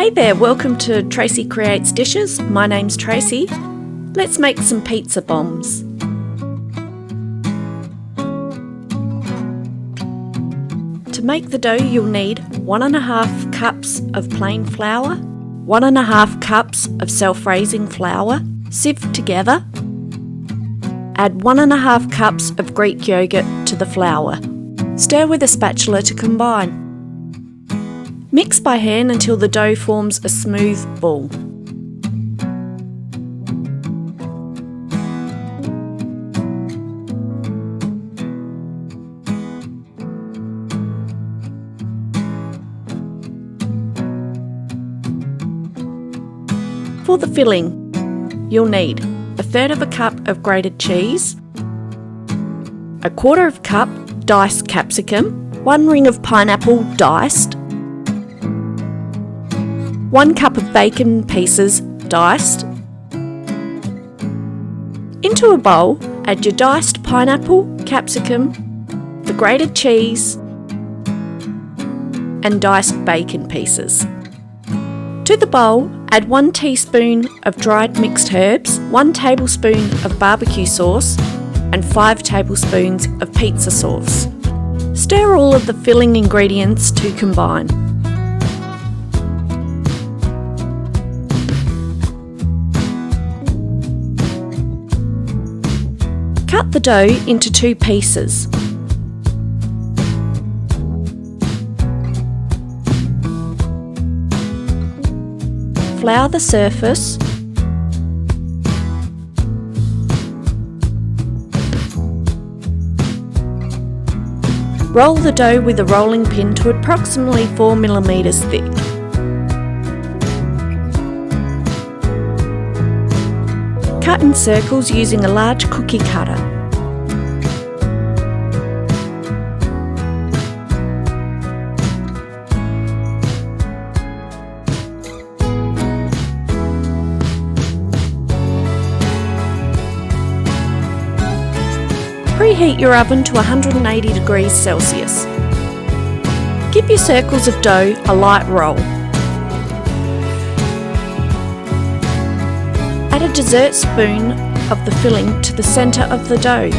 Hey there, welcome to Tracy Creates Dishes. My name's Tracy. Let's make some pizza bombs. To make the dough, you'll need 1.5 cups of plain flour, 1.5 cups of self-raising flour, sieved together. Add 1.5 cups of Greek yogurt to the flour. Stir with a spatula to combine. Mix by hand until the dough forms a smooth ball. For the filling, you'll need 1/3 cup of grated cheese, 1/4 cup diced capsicum, 1 ring of pineapple diced, 1 cup of bacon pieces diced. Into a bowl, add your diced pineapple, capsicum, the grated cheese, and diced bacon pieces. To the bowl, add 1 teaspoon of dried mixed herbs, 1 tablespoon of barbecue sauce, and 5 tablespoons of pizza sauce. Stir all of the filling ingredients to combine. Cut the dough into 2 pieces. Flour the surface. Roll the dough with a rolling pin to approximately 4 millimeters thick. Cut in circles using a large cookie cutter. Preheat your oven to 180 degrees Celsius. Give your circles of dough a light roll. Add a dessert spoon of the filling to the centre of the dough.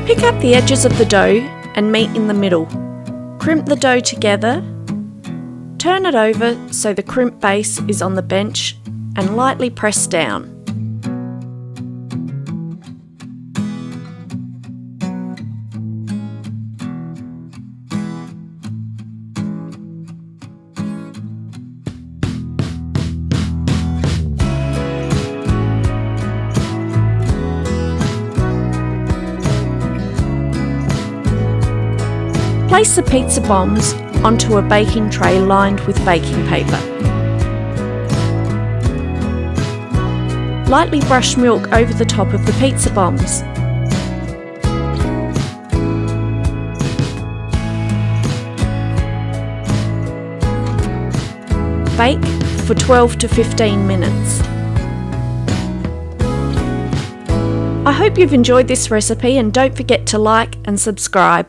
Pick up the edges of the dough and meet in the middle. Crimp the dough together. Turn it over so the crimp base is on the bench and lightly press down. Place the pizza bombs onto a baking tray lined with baking paper. Lightly brush milk over the top of the pizza bombs. Bake for 12 to 15 minutes. I hope you've enjoyed this recipe and don't forget to like and subscribe.